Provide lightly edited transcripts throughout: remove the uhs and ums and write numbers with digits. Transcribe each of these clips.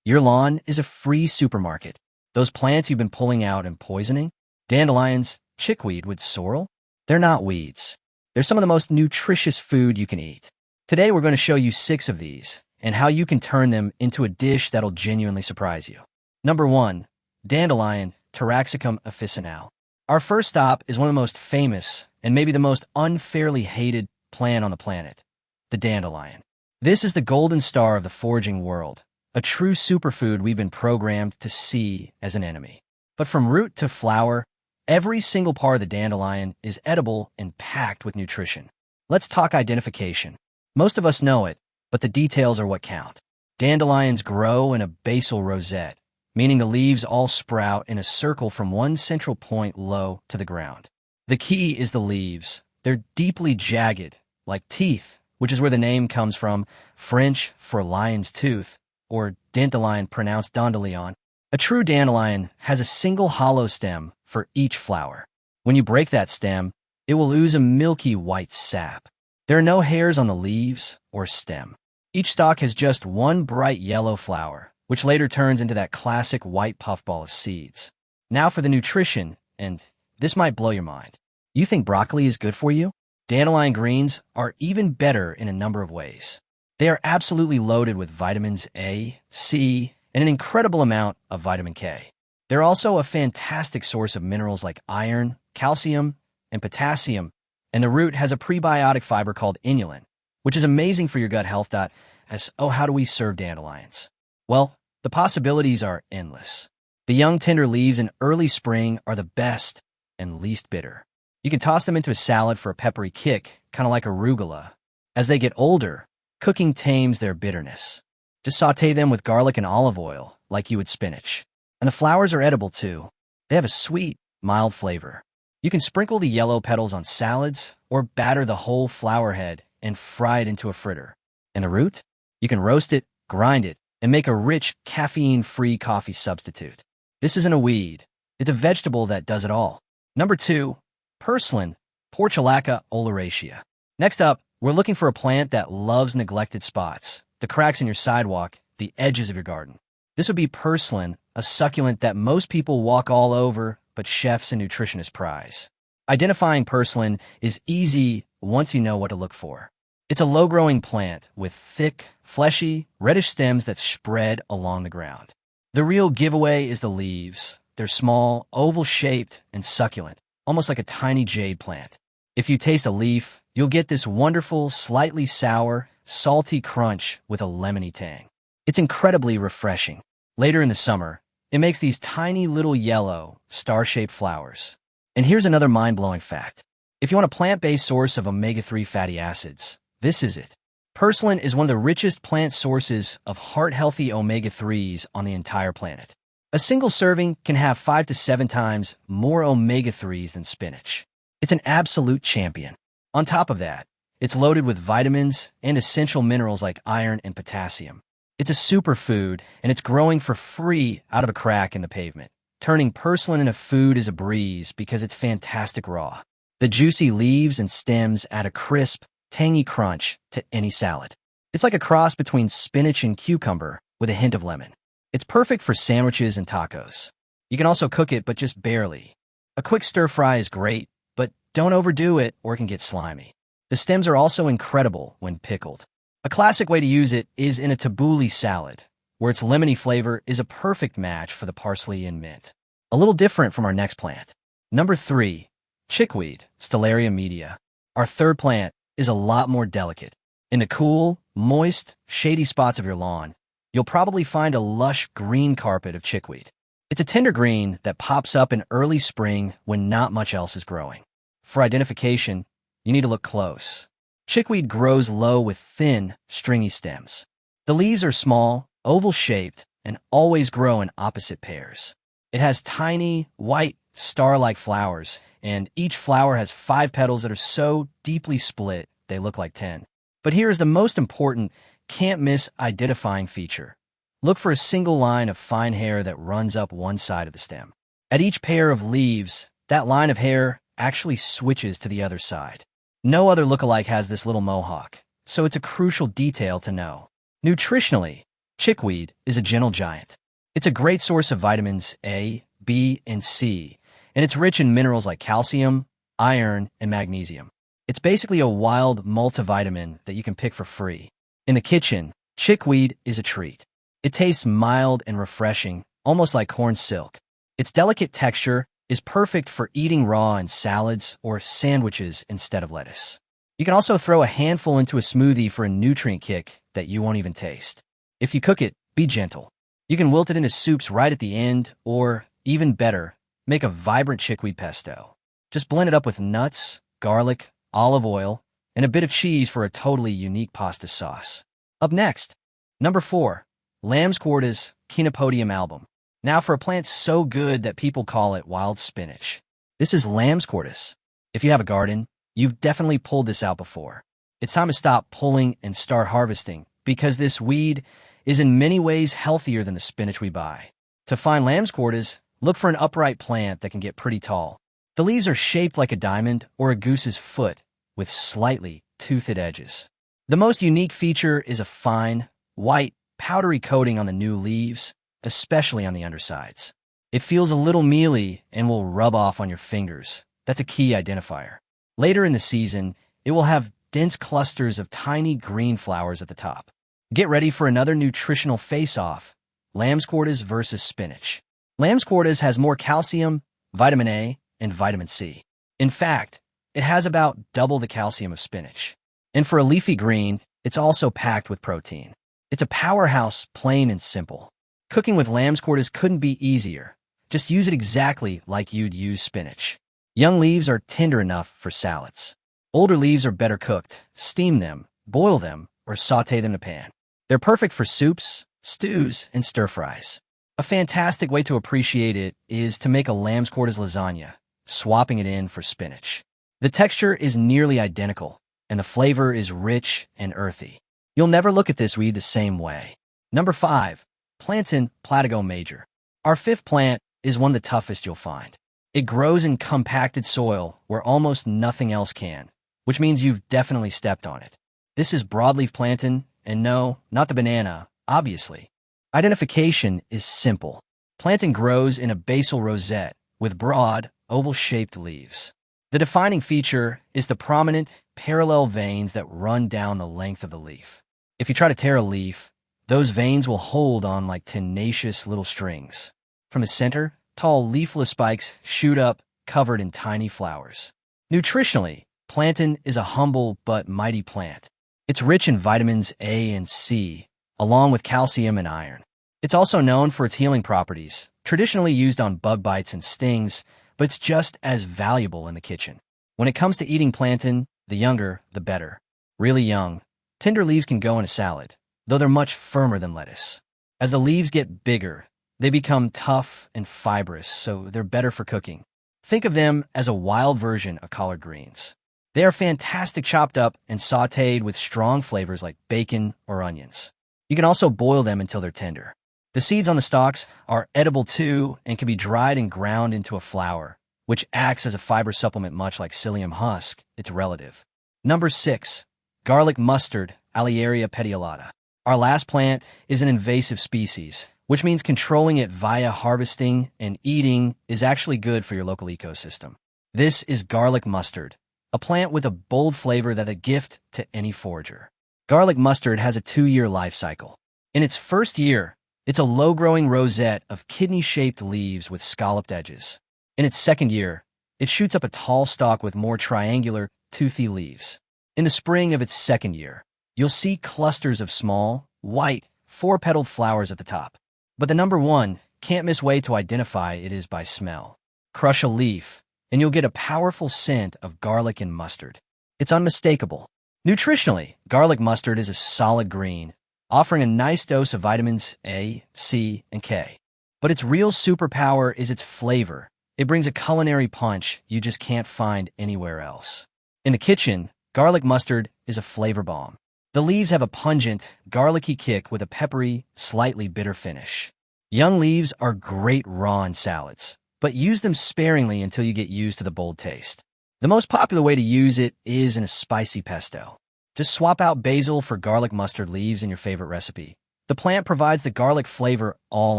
Your lawn is a free supermarket. Those plants you've been pulling out and poisoning, dandelions, chickweed with sorrel, they're not weeds. They're some of the most nutritious food you can eat. Today we're going to show you 6 of these and how you can turn them into a dish that'll genuinely surprise you. Number 1. Dandelion, Taraxacum officinale. Our first stop is one of the most famous and maybe the most unfairly hated plant on the planet, the dandelion. This is the golden star of the foraging world, a true superfood we've been programmed to see as an enemy. But from root to flower, every single part of the dandelion is edible and packed with nutrition. Let's talk identification. Most of us know it, but the details are what count. Dandelions grow in a basal rosette, meaning the leaves all sprout in a circle from one central point low to the ground. The key is the leaves. They're deeply jagged, like teeth, which is where the name comes from, French for lion's tooth, or dandelion pronounced dandelion. A true dandelion has a single hollow stem for each flower. When you break that stem, it will ooze a milky white sap. There are no hairs on the leaves or stem. Each stalk has just one bright yellow flower, which later turns into that classic white puffball of seeds. Now for the nutrition, and this might blow your mind. You think broccoli is good for you? Dandelion greens are even better in a number of ways. They are absolutely loaded with vitamins A, C, and an incredible amount of vitamin K. They're also a fantastic source of minerals like iron, calcium, and potassium, and the root has a prebiotic fiber called inulin, which is amazing for your gut health. How do we serve dandelions? Well, the possibilities are endless. The young tender leaves in early spring are the best and least bitter. You can toss them into a salad for a peppery kick, kind of like arugula. As they get older, cooking tames their bitterness. Just saute them with garlic and olive oil, like you would spinach. And the flowers are edible too. They have a sweet, mild flavor. You can sprinkle the yellow petals on salads or batter the whole flower head and fry it into a fritter. And the root? You can roast it, grind it, and make a rich, caffeine-free coffee substitute. This isn't a weed. It's a vegetable that does it all. Number 2, purslane, Portulaca oleracea. Next up, we're looking for a plant that loves neglected spots, the cracks in your sidewalk, the edges of your garden. This would be purslane, a succulent that most people walk all over, but chefs and nutritionists prize. Identifying purslane is easy once you know what to look for. It's a low-growing plant with thick, fleshy, reddish stems that spread along the ground. The real giveaway is the leaves. They're small, oval-shaped, and succulent, almost like a tiny jade plant. If you taste a leaf, you'll get this wonderful, slightly sour, salty crunch with a lemony tang. It's incredibly refreshing. Later in the summer, it makes these tiny little yellow, star-shaped flowers. And here's another mind-blowing fact. If you want a plant-based source of omega-3 fatty acids, this is it. Purslane is one of the richest plant sources of heart-healthy omega-3s on the entire planet. A single serving can have 5 to 7 times more omega-3s than spinach. It's an absolute champion. On top of that, it's loaded with vitamins and essential minerals like iron and potassium. It's a superfood, and it's growing for free out of a crack in the pavement. Turning purslane into food is a breeze because it's fantastic raw. The juicy leaves and stems add a crisp, tangy crunch to any salad. It's like a cross between spinach and cucumber with a hint of lemon. It's perfect for sandwiches and tacos. You can also cook it, but just barely. A quick stir fry is great, but don't overdo it or it can get slimy. The stems are also incredible when pickled. A classic way to use it is in a tabbouleh salad, where its lemony flavor is a perfect match for the parsley and mint. A little different from our next plant. Number 3, chickweed, Stellaria media. Our third plant is a lot more delicate. In the cool, moist, shady spots of your lawn, you'll probably find a lush green carpet of chickweed. It's a tender green that pops up in early spring when not much else is growing. For identification, you need to look close. Chickweed grows low with thin, stringy stems. The leaves are small, oval-shaped, and always grow in opposite pairs. It has tiny, white, star-like flowers, and each flower has 5 petals that are so deeply split they look like 10. But here is the most important, can't-miss identifying feature. Look for a single line of fine hair that runs up one side of the stem. At each pair of leaves, that line of hair actually switches to the other side. No other lookalike has this little mohawk, so it's a crucial detail to know. Nutritionally, Chickweed is a gentle giant. It's a great source of vitamins A, B, and C, and it's rich in minerals like calcium, iron, and magnesium. It's basically a wild multivitamin that you can pick for free. In the kitchen, chickweed is a treat. It tastes mild and refreshing, almost like corn silk. Its delicate texture is perfect for eating raw in salads or sandwiches instead of lettuce. You can also throw a handful into a smoothie for a nutrient kick that you won't even taste. If you cook it, be gentle. You can wilt it into soups right at the end, or, even better, make a vibrant chickweed pesto. Just blend it up with nuts, garlic, olive oil, and a bit of cheese for a totally unique pasta sauce. Up next, number 4, Lambsquarters Chenopodium album. Now for a plant so good that people call it wild spinach. This is Lambsquarters. If you have a garden, you've definitely pulled this out before. It's time to stop pulling and start harvesting, because this weed is in many ways healthier than the spinach we buy. To find Lambsquarters, look for an upright plant that can get pretty tall. The leaves are shaped like a diamond or a goose's foot, with slightly toothed edges. The most unique feature is a fine, white, powdery coating on the new leaves, especially on the undersides. It feels a little mealy and will rub off on your fingers. That's a key identifier. Later in the season, it will have dense clusters of tiny green flowers at the top. Get ready for another nutritional face-off, Lambsquarters versus spinach. Lambsquarters has more calcium, vitamin A, and vitamin C. In fact, it has about double the calcium of spinach. And for a leafy green, it's also packed with protein. It's a powerhouse, plain and simple. Cooking with Lambsquarters couldn't be easier. Just use it exactly like you'd use spinach. Young leaves are tender enough for salads. Older leaves are better cooked. Steam them, boil them, or sauté them in a pan. They're perfect for soups, stews, and stir-fries. A fantastic way to appreciate it is to make a Lambsquarters lasagna, swapping it in for spinach. The texture is nearly identical, and the flavor is rich and earthy. You'll never look at this weed the same way. Number 5, Plantain Platago major. Our 5th plant is one of the toughest you'll find. It grows in compacted soil where almost nothing else can, which means you've definitely stepped on it. This is broadleaf plantain, and no, not the banana, obviously. Identification is simple. Plantain grows in a basal rosette with broad, oval-shaped leaves. The defining feature is the prominent, parallel veins that run down the length of the leaf. If you try to tear a leaf, those veins will hold on like tenacious little strings. From the center, tall leafless spikes shoot up, covered in tiny flowers. Nutritionally, plantain is a humble but mighty plant. It's rich in vitamins A and C, along with calcium and iron. It's also known for its healing properties, traditionally used on bug bites and stings, but it's just as valuable in the kitchen. When it comes to eating plantain, the younger, the better. Really young, tender leaves can go in a salad, though they're much firmer than lettuce. As the leaves get bigger, they become tough and fibrous, so they're better for cooking. Think of them as a wild version of collard greens. They are fantastic chopped up and sautéed with strong flavors like bacon or onions. You can also boil them until they're tender. The seeds on the stalks are edible too and can be dried and ground into a flour, which acts as a fiber supplement much like psyllium husk, its relative. Number 6, garlic mustard, Alliaria petiolata. Our last plant is an invasive species, which means controlling it via harvesting and eating is actually good for your local ecosystem. This is garlic mustard, a plant with a bold flavor that's a gift to any forager. Garlic mustard has a 2-year life cycle. In its first year, it's a low-growing rosette of kidney-shaped leaves with scalloped edges. In its second year, it shoots up a tall stalk with more triangular, toothy leaves. In the spring of its second year, you'll see clusters of small, white, 4-petaled flowers at the top. But the number 1, can't miss way to identify it is by smell. Crush a leaf, and you'll get a powerful scent of garlic and mustard. It's unmistakable. Nutritionally, garlic mustard is a solid green, offering a nice dose of vitamins A, C, and K. But its real superpower is its flavor. It brings a culinary punch you just can't find anywhere else. In the kitchen, garlic mustard is a flavor bomb. The leaves have a pungent, garlicky kick with a peppery, slightly bitter finish. Young leaves are great raw in salads, but use them sparingly until you get used to the bold taste. The most popular way to use it is in a spicy pesto. Just swap out basil for garlic mustard leaves in your favorite recipe. The plant provides the garlic flavor all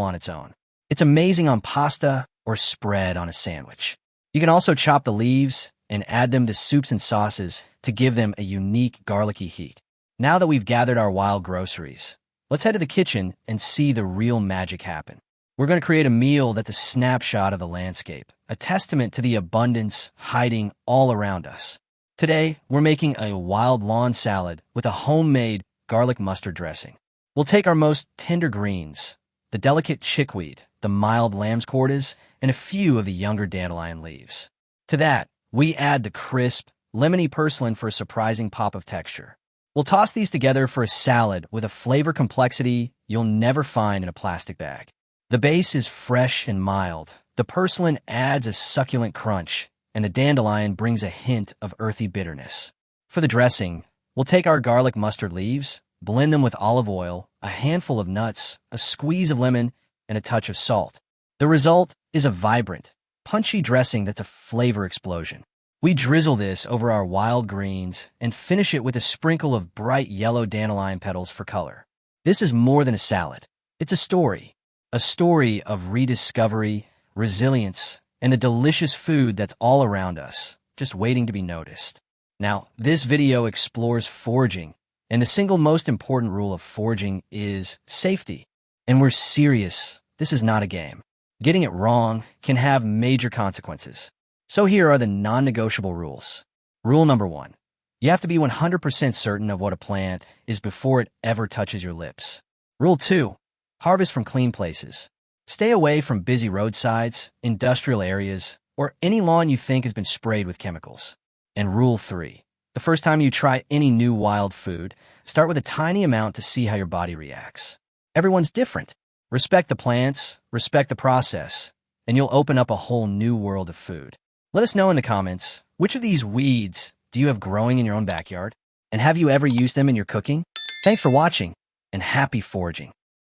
on its own. It's amazing on pasta or spread on a sandwich. You can also chop the leaves and add them to soups and sauces to give them a unique garlicky heat. Now that we've gathered our wild groceries, let's head to the kitchen and see the real magic happen. We're going to create a meal that's a snapshot of the landscape, a testament to the abundance hiding all around us. Today, we're making a wild lawn salad with a homemade garlic mustard dressing. We'll take our most tender greens, the delicate chickweed, the mild lambsquarters, and a few of the younger dandelion leaves. To that, we add the crisp, lemony purslane for a surprising pop of texture. We'll toss these together for a salad with a flavor complexity you'll never find in a plastic bag. The base is fresh and mild. The purslane adds a succulent crunch, and the dandelion brings a hint of earthy bitterness. For the dressing, we'll take our garlic mustard leaves, blend them with olive oil, a handful of nuts, a squeeze of lemon, and a touch of salt. The result is a vibrant, punchy dressing that's a flavor explosion. We drizzle this over our wild greens and finish it with a sprinkle of bright yellow dandelion petals for color. This is more than a salad. It's a story of rediscovery, resilience, and a delicious food that's all around us, just waiting to be noticed. Now, this video explores foraging, and the single most important rule of foraging is safety. And we're serious. This is not a game. Getting it wrong can have major consequences. So here are the non-negotiable rules. Rule number 1. You have to be 100% certain of what a plant is before it ever touches your lips. Rule 2. Harvest from clean places. Stay away from busy roadsides, industrial areas, or any lawn you think has been sprayed with chemicals. And Rule 3. The first time you try any new wild food, start with a tiny amount to see how your body reacts. Everyone's different. Respect the plants, respect the process, and you'll open up a whole new world of food. Let us know in the comments, which of these weeds do you have growing in your own backyard? And have you ever used them in your cooking? Thanks for watching, and happy foraging.